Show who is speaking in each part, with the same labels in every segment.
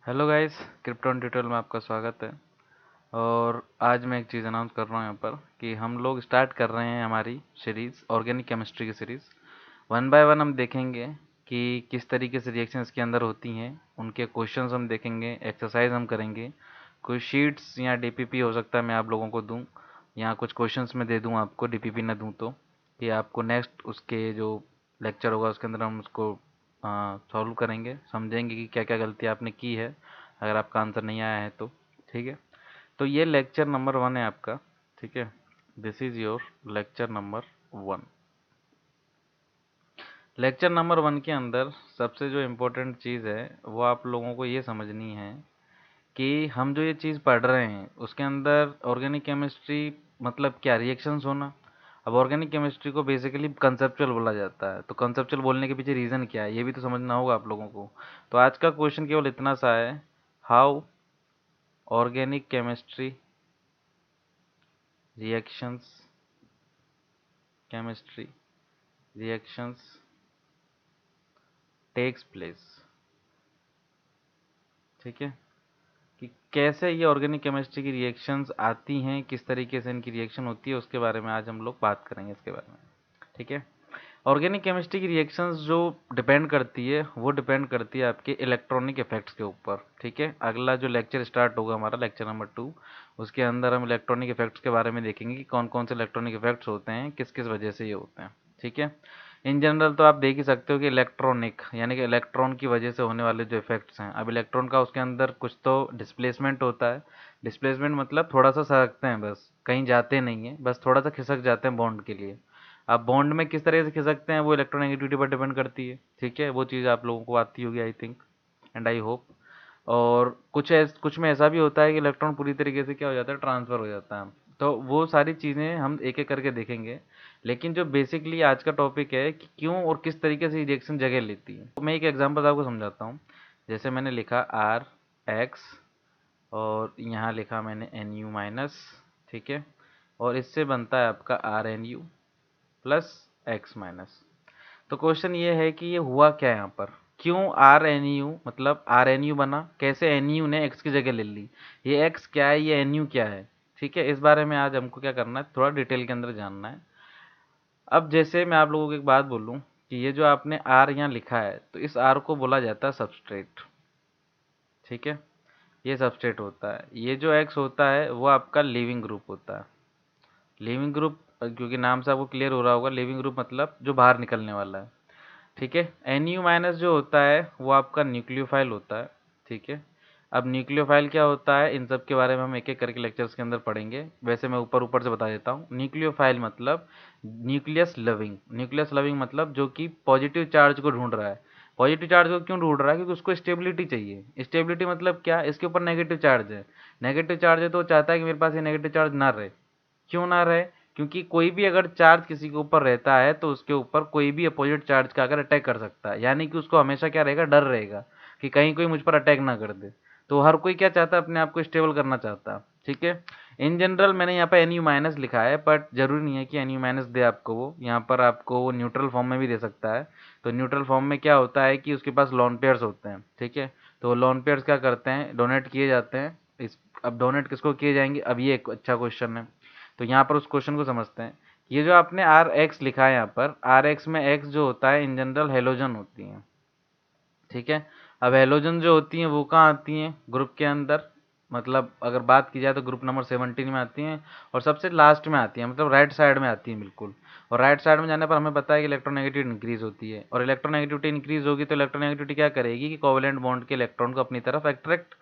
Speaker 1: Hello guys, krypton tutorial में आपका स्वागत है। और आज मैं एक चीज़ अनाउंस कर रहा हूँ यहाँ पर कि हम लोग स्टार्ट कर रहे हैं हमारी सीरीज़ ऑर्गेनिक केमिस्ट्री की सीरीज़। वन बाय वन हम देखेंगे कि किस तरीके से रिएक्शन इसके अंदर होती हैं, उनके क्वेश्चंस हम देखेंगे, एक्सरसाइज हम करेंगे। कोई शीट्स या डीपीपी हो सकता है मैं आप लोगों को दूँ, या कुछ क्वेश्चंस मैं दे दूँ आपको, डीपीपी ना दूँ तो, कि आपको नेक्स्ट उसके जो लेक्चर होगा उसके अंदर हम उसको सॉल्व करेंगे, समझेंगे कि क्या क्या गलती आपने की है, अगर आपका आंसर नहीं आया है तो। ठीक है, तो ये लेक्चर नंबर 1 है आपका। ठीक है, this is your lecture number 1। Lecture number 1 के अंदर सबसे जो इम्पोर्टेंट चीज़ है वो आप लोगों को ये समझनी है कि हम जो ये चीज़ पढ़ रहे हैं उसके अंदर ऑर्गेनिक केमिस्ट्री मतलब क्या, रिएक्शंस होना। अब ऑर्गेनिक केमिस्ट्री को बेसिकली कंसेप्चुअल बोला जाता है, तो कंसेप्चुअल बोलने के पीछे रीज़न क्या है ये भी तो समझना होगा आप लोगों को। तो आज का क्वेश्चन केवल इतना सा है, how organic chemistry reactions chemistry reactions takes place. ठीक है, कि कैसे ये ऑर्गेनिक केमिस्ट्री की रिएक्शंस आती हैं, किस तरीके से इनकी रिएक्शन होती है, उसके बारे में आज हम लोग बात करेंगे इसके बारे में। ठीक है, ऑर्गेनिक केमिस्ट्री की रिएक्शंस जो डिपेंड करती है वो डिपेंड करती है आपके इलेक्ट्रॉनिक इफेक्ट्स के ऊपर। ठीक है, अगला जो लेक्चर स्टार्ट होगा हमारा लेक्चर नंबर 2, उसके अंदर हम इलेक्ट्रॉनिक इफेक्ट्स के बारे में देखेंगे कि कौन कौन से इलेक्ट्रॉनिक इफेक्ट्स होते हैं, किस किस वजह से ये होते हैं। ठीक है, इन जनरल तो आप देख ही सकते हो कि इलेक्ट्रॉनिक यानी कि इलेक्ट्रॉन की वजह से होने वाले जो इफेक्ट्स हैं। अब इलेक्ट्रॉन का उसके अंदर कुछ तो डिस्प्लेसमेंट होता है। डिस्प्लेसमेंट मतलब थोड़ा सा सरकते हैं, बस कहीं जाते नहीं हैं, बस थोड़ा सा खिसक जाते हैं बॉन्ड के लिए। अब बॉन्ड में किस तरह से खिसकते हैं वो इलेक्ट्रोनेगेटिविटी पर डिपेंड करती है। ठीक है, वो चीज़ आप लोगों को आती होगी I think and I hope. और कुछ में ऐसा भी होता है कि इलेक्ट्रॉन पूरी तरीके से क्या हो जाता है, ट्रांसफ़र हो जाता है। तो वो सारी चीज़ें हम एक एक करके देखेंगे। लेकिन जो बेसिकली आज का टॉपिक है कि क्यों और किस तरीके से रिएक्शन जगह लेती है, तो मैं एक एग्जांपल आपको समझाता हूँ। जैसे मैंने लिखा आर एक्स, और यहाँ लिखा मैंने एन यू माइनस। ठीक है, और इससे बनता है आपका R N U plus X minus. तो क्वेश्चन ये है कि ये हुआ क्या यहाँ पर, क्यों आर एन यू मतलब आर एन यू बना, कैसे एन यू ने एक्स की जगह ले ली, ये एक्स क्या है, ये एन यू क्या है। ठीक है, इस बारे में आज हमको क्या करना है, थोड़ा डिटेल के अंदर जानना है। अब जैसे मैं आप लोगों को एक बात बोलूँ कि ये जो आपने आर यहाँ लिखा है, तो इस आर को बोला जाता है सबस्ट्रेट। ठीक है, ये सबस्ट्रेट होता है। ये जो एक्स होता है वो आपका लिविंग ग्रुप होता है। लिविंग ग्रुप क्योंकि नाम से आपको क्लियर हो रहा होगा, लिविंग ग्रुप मतलब जो बाहर निकलने वाला है। ठीक है, एन यू माइनस जो होता है वो आपका न्यूक्लियोफाइल होता है। ठीक है, अब न्यूक्लियोफाइल क्या होता है इन सब के बारे में हम एक एक करके लेक्चर्स के अंदर पढ़ेंगे। वैसे मैं ऊपर ऊपर से बता देता हूँ। न्यूक्लियोफाइल मतलब न्यूक्लियस लविंग। न्यूक्लियस लविंग मतलब जो कि पॉजिटिव चार्ज को ढूंढ रहा है। पॉजिटिव चार्ज को क्यों ढूंढ रहा है, क्योंकि उसको स्टेबिलिटी चाहिए। स्टेबिलिटी मतलब क्या, इसके ऊपर नेगेटिव चार्ज है। नेगेटिव चार्ज है तो वो चाहता है कि मेरे पास ये नेगेटिव चार्ज ना रहे। क्यों ना रहे, क्योंकि कोई भी अगर चार्ज किसी के ऊपर रहता है तो उसके ऊपर कोई भी अपोजिट चार्ज का अगर अटैक कर सकता है, यानी कि उसको हमेशा क्या रहेगा, डर रहेगा कि कहीं कोई मुझ पर अटैक ना कर दे। तो हर कोई क्या चाहता है, अपने आप को स्टेबल करना चाहता है। ठीक है, इन जनरल मैंने यहाँ पर एन यू माइनस लिखा है, बट जरूरी नहीं है कि एन यू माइनस दे आपको वो, यहाँ पर आपको वो न्यूट्रल फॉर्म में भी दे सकता है। तो न्यूट्रल फॉर्म में क्या होता है कि उसके पास लॉन पेयर्स होते हैं। ठीक है, तो लॉन पेयर्स क्या करते हैं, डोनेट किए जाते हैं इस। अब डोनेट किसको किए जाएंगे, अब ये एक अच्छा क्वेश्चन है। तो यहाँ पर उस क्वेश्चन को समझते हैं। ये जो आपने आर एक्स लिखा है यहाँ पर, आर एक्स में एक्स जो होता है इन जनरल हेलोजन होती हैं। ठीक है, अब हेलोजन जो होती हैं वो कहाँ आती हैं, ग्रुप के अंदर। मतलब अगर बात की जाए तो ग्रुप नंबर 17 में आती हैं, और सबसे लास्ट में आती हैं, मतलब राइट साइड में आती हैं बिल्कुल। और राइट साइड में जाने पर हमें पता है कि इलेक्ट्रोनेगेटिविटी इंक्रीज होती है, और इलेक्ट्रोनेगेटिविटी इंक्रीज होगी तो इलेक्ट्रोनेगेटिविटी क्या करेगी कि कोवेलेंट बॉन्ड के इलेक्ट्रॉन को अपनी तरफ अट्रैक्ट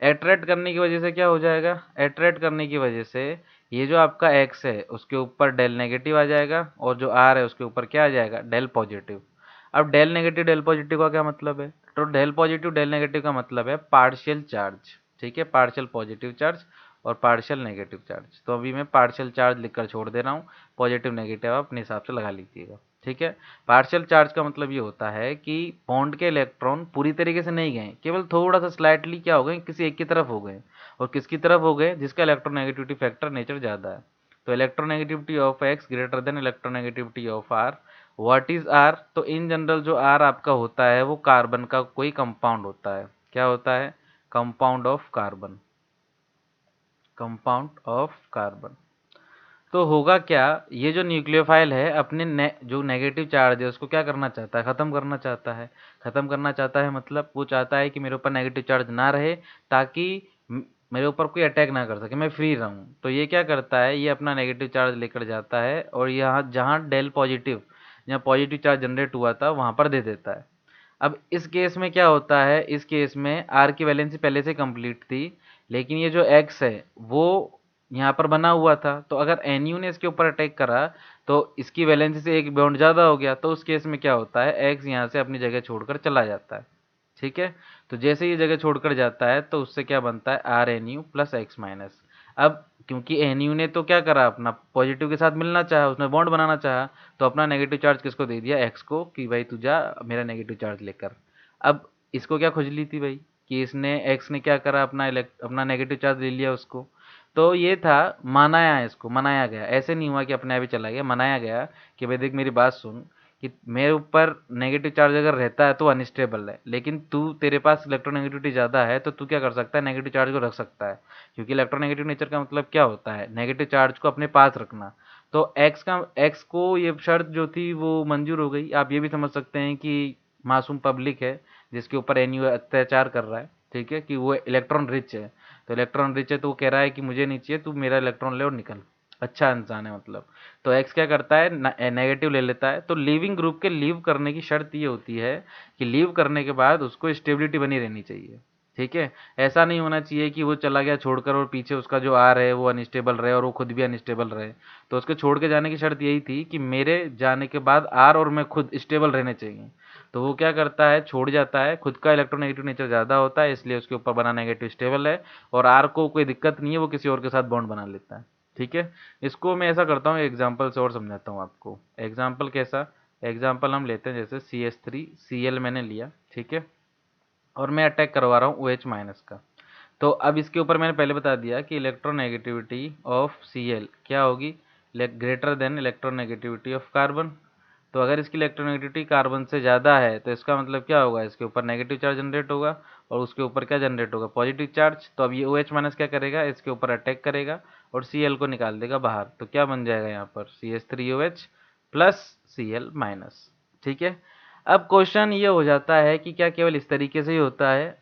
Speaker 1: अट्रैक्ट करने की वजह से क्या हो जाएगा, अट्रैक्ट करने की वजह से ये जो आपका एक्स है उसके ऊपर डेल नेगेटिव आ जाएगा, और जो आर है उसके ऊपर क्या आ जाएगा, डेल पॉजिटिव। अब डेल नेगेटिव डेल पॉजिटिव का क्या मतलब है, तो डेल पॉजिटिव डेल नेगेटिव का मतलब है पार्शियल चार्ज। ठीक है, पार्शियल पॉजिटिव चार्ज और पार्शियल नेगेटिव चार्ज। तो अभी मैं पार्शियल चार्ज लिखकर छोड़ दे रहा हूँ, पॉजिटिव नेगेटिव आप अपने हिसाब से लगा लीजिएगा। ठीक है, पार्शियल चार्ज का मतलब ये होता है कि बॉन्ड के इलेक्ट्रॉन पूरी तरीके से नहीं गए, केवल थोड़ा सा स्लाइटली क्या हो गए, किसी एक की तरफ हो गए। और किसकी तरफ हो गए, जिसका इलेक्ट्रोनेगेटिविटी फैक्टर नेचर ज़्यादा है। तो electronegativity of X greater than electronegativity of R. What is R, तो इन जनरल जो आर आपका होता है वो कार्बन का कोई कंपाउंड होता है। क्या होता है, compound of carbon, compound of carbon. तो होगा क्या, ये जो न्यूक्लियोफाइल है अपने जो नेगेटिव चार्ज है उसको क्या करना चाहता है, खत्म करना चाहता है। खत्म करना चाहता है मतलब वो चाहता है कि मेरे ऊपर नेगेटिव चार्ज ना रहे, ताकि मेरे ऊपर कोई अटैक ना कर सके, मैं फ्री रहूं। तो ये क्या करता है, ये अपना नेगेटिव चार्ज लेकर जाता है और यहाँ जहाँ डेल पॉजिटिव, जहाँ पॉजिटिव चार्ज जनरेट हुआ था वहां पर दे देता है। अब इस केस में क्या होता है, इस केस में आर की वैलेंसी पहले से कंप्लीट थी, लेकिन ये जो एक्स है वो यहाँ पर बना हुआ था। तो अगर एन यू ने इसके ऊपर अटैक करा तो इसकी वैलेंसी से एक बॉन्ड ज़्यादा हो गया, तो उस केस में क्या होता है, एक्स यहाँ से अपनी जगह छोड़कर चला जाता है। ठीक है, तो जैसे ये जगह छोड़कर जाता है तो उससे क्या बनता है, R N U plus X minus. अब क्योंकि एन यू ने तो क्या करा, अपना पॉजिटिव के साथ मिलना चाहा, उसने बॉन्ड बनाना चाहा, तो अपना नेगेटिव चार्ज किसको दे दिया, एक्स को, कि भाई तू जा मेरा नेगेटिव चार्ज लेकर। अब इसको क्या खुजली थी भाई, कि इसने एक्स ने क्या करा, अपना नेगेटिव चार्ज ले लिया उसको। तो ये था, मनाया, इसको मनाया गया, ऐसे नहीं हुआ कि अपने आप ही चला गया, मनाया गया कि भाई देख मेरी बात सुन, कि मेरे ऊपर नेगेटिव चार्ज अगर रहता है तो अनस्टेबल है, लेकिन तू, तेरे पास इलेक्ट्रोनेगेटिविटी ज़्यादा है तो तू क्या कर सकता है, नेगेटिव चार्ज को रख सकता है। क्योंकि इलेक्ट्रोनेगेटिव नेचर का मतलब क्या होता है, नेगेटिव चार्ज को अपने पास रखना। तो एक्स को ये शर्त जो थी वो मंजूर हो गई। आप ये भी समझ सकते हैं कि मासूम पब्लिक है जिसके ऊपर एनयू अत्याचार कर रहा है, ठीक है, कि वो इलेक्ट्रॉन रिच है। तो इलेक्ट्रॉन रिच है तो वो कह रहा है कि मुझे नहीं चाहिए, तू मेरा इलेक्ट्रॉन ले और निकल, अच्छा इंसान है मतलब। तो एक्स क्या करता है, नेगेटिव ले लेता है। तो लीविंग ग्रुप के लीव करने की शर्त ये होती है कि लीव करने के बाद उसको स्टेबिलिटी बनी रहनी चाहिए। ठीक है, ऐसा नहीं होना चाहिए कि वो चला गया छोड़कर और पीछे उसका जो आर है वो अनस्टेबल रहे और वो खुद भी अनस्टेबल रहे। तो उसके छोड़ के जाने की शर्त यही थी कि मेरे जाने के बाद आर और मैं खुद स्टेबल रहने चाहिए। तो वो क्या करता है, छोड़ जाता है, खुद का इलेक्ट्रोनेगेटिव नेचर ज़्यादा होता है इसलिए उसके ऊपर बना नेगेटिव स्टेबल है, और आर को कोई दिक्कत नहीं है, वो किसी और के साथ बॉन्ड बना लेता है। ठीक है, इसको मैं ऐसा करता हूँ, एग्जाम्पल से और समझाता हूँ आपको। एग्जाम्पल कैसा, एग्जाम्पल हम लेते हैं जैसे C S three C L मैंने लिया, ठीक है, और मैं अटैक करवा रहा हूँ ओ एच माइनस का। तो अब इसके ऊपर मैंने पहले बता दिया कि इलेक्ट्रोनेगेटिविटी ऑफ सी एल क्या होगी, greater than electronegativity of carbon. तो अगर इसकी इलेक्ट्रोनेगेटिविटी कार्बन से ज़्यादा है तो इसका मतलब क्या होगा, इसके ऊपर नेगेटिव चार्ज जनरेट होगा और उसके ऊपर क्या जनरेट होगा, पॉजिटिव चार्ज। तो अब ये ओ एच माइनस क्या करेगा, इसके ऊपर अटैक करेगा और सी एल को निकाल देगा बाहर। तो क्या बन जाएगा यहाँ पर, C H three O H plus C L minus. ठीक है, अब क्वेश्चन ये हो जाता है कि क्या केवल इस तरीके से ही होता है,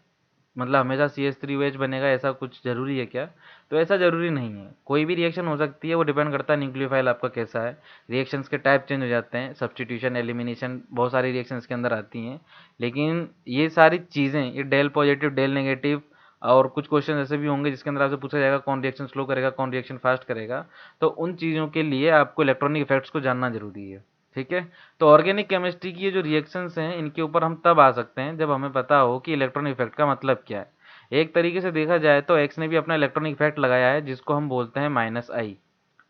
Speaker 1: मतलब हमेशा C H three O H बनेगा, ऐसा कुछ ज़रूरी है क्या? तो ऐसा ज़रूरी नहीं है, कोई भी रिएक्शन हो सकती है, वो डिपेंड करता है न्यूक्लियोफाइल आपका कैसा है। रिएक्शंस के टाइप चेंज हो जाते हैं, सब्स्टिट्यूशन, एलिमिनेशन, बहुत सारी रिएक्शंस के अंदर आती हैं। लेकिन ये सारी चीज़ें, ये डेल पॉजिटिव, डेल नेगेटिव, और कुछ क्वेश्चन ऐसे भी होंगे जिसके अंदर आपसे पूछा जाएगा कौन रिएक्शन स्लो करेगा, कौन रिएक्शन फास्ट करेगा। तो उन चीज़ों के लिए आपको इलेक्ट्रॉनिक इफेक्ट्स को जानना जरूरी है। ठीक है, तो ऑर्गेनिक केमिस्ट्री की ये जो रिएक्शंस हैं इनके ऊपर हम तब आ सकते हैं जब हमें पता हो कि इलेक्ट्रॉनिक इफेक्ट का मतलब क्या है। एक तरीके से देखा जाए तो एक्स ने भी अपना इलेक्ट्रॉनिक इफेक्ट लगाया है जिसको हम बोलते हैं माइनस आई।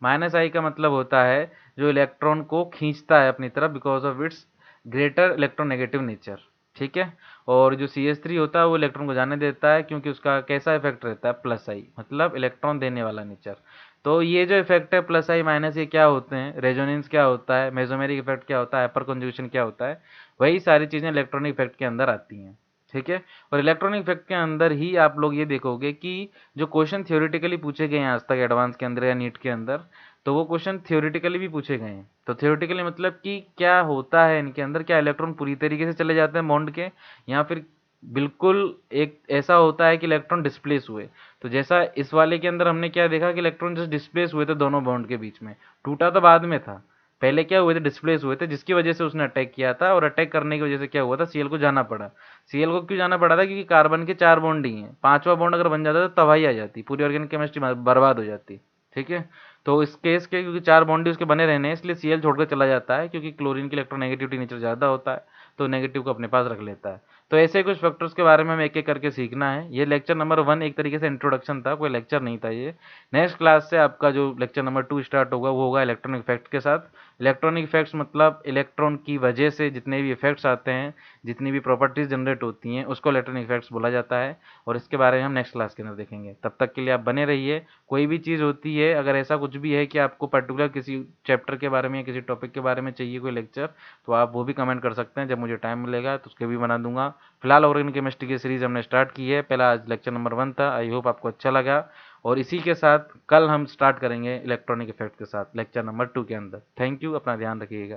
Speaker 1: माइनस आई का मतलब होता है जो इलेक्ट्रॉन को खींचता है अपनी तरफ because of its greater electronegative nature. ठीक है, और जो सी एच थ्री होता है वो इलेक्ट्रॉन को जाने देता है क्योंकि उसका कैसा इफेक्ट रहता है, प्लस आई, मतलब इलेक्ट्रॉन देने वाला नेचर। तो ये जो इफेक्ट है प्लस आई माइनस, ये क्या होते हैं, रेजोनेंस क्या होता है, मेसोमेरिक इफेक्ट क्या होता है, हाइपर कंजुगेशन क्या होता है, वही सारी चीज़ें इलेक्ट्रॉनिक इफेक्ट के अंदर आती हैं। ठीक है, और इलेक्ट्रॉनिक इफेक्ट के अंदर ही आप लोग ये देखोगे कि जो क्वेश्चन थ्योरेटिकली पूछे गए हैं आज तक एडवांस के अंदर या नीट के अंदर, तो वो क्वेश्चन थ्योरेटिकली भी पूछे गए हैं। तो थ्योरेटिकली मतलब कि क्या होता है इनके अंदर, क्या इलेक्ट्रॉन पूरी तरीके से चले जाते हैं बॉन्ड के, या फिर बिल्कुल एक ऐसा होता है कि इलेक्ट्रॉन डिस्प्लेस हुए। तो जैसा इस वाले के अंदर हमने क्या देखा कि इलेक्ट्रॉन जस्ट डिस्प्लेस हुए थे दोनों बॉन्ड के बीच में, टूटा तो बाद में था, पहले क्या हुए थे, डिस्प्लेस हुए थे, जिसकी वजह से उसने अटैक किया था, और अटैक करने की वजह से क्या हुआ था, सीएल को जाना पड़ा। सीएल को क्यों जाना पड़ा था, क्योंकि कार्बन के 4 बॉन्ड ही हैं, पांचवा बॉन्ड अगर बन जाता तो तबाही आ जाती, पूरी ऑर्गेनिक केमिस्ट्री बर्बाद हो जाती। ठीक है, तो इस केस के क्योंकि 4 बॉन्ड ही उसके बने रहने हैं इसलिए सीएल छोड़कर चला जाता है, क्योंकि क्लोरीन की इलेक्ट्रोनेगेटिविटी नेचर ज़्यादा होता है तो नेगेटिव को अपने पास रख लेता है। तो ऐसे कुछ फैक्टर्स के बारे में हमें एक एक करके सीखना है। ये लेक्चर नंबर 1 एक तरीके से इंट्रोडक्शन था, कोई लेक्चर नहीं था ये। नेक्स्ट क्लास से आपका जो लेक्चर नंबर 2 स्टार्ट होगा वो होगा इलेक्ट्रॉनिक इफेक्ट के साथ। इलेक्ट्रॉनिक इफेक्ट्स मतलब इलेक्ट्रॉन की वजह से जितने भी इफेक्ट्स आते हैं, जितनी भी प्रॉपर्टीज जनरेट होती हैं, उसको इलेक्ट्रॉनिक इफेक्ट्स बोला जाता है, और इसके बारे में हम नेक्स्ट क्लास के अंदर देखेंगे। तब तक के लिए आप बने रहिए। कोई भी चीज़ होती है, अगर ऐसा कुछ भी है कि आपको पर्टिकुलर किसी चैप्टर के बारे में या किसी टॉपिक के बारे में चाहिए कोई लेक्चर, तो आप वो भी कमेंट कर सकते हैं, जब मुझे टाइम मिलेगा तो उसके भी बना दूंगा। फिलहाल ऑर्गेनिक केमिस्ट्री की सीरीज हमने स्टार्ट की है। पहला आज लेक्चर नंबर 1 था। आई होप आपको अच्छा लगा, और इसी के साथ कल हम स्टार्ट करेंगे इलेक्ट्रॉनिक इफेक्ट के साथ लेक्चर नंबर 2 के अंदर। थैंक यू, अपना ध्यान रखिएगा।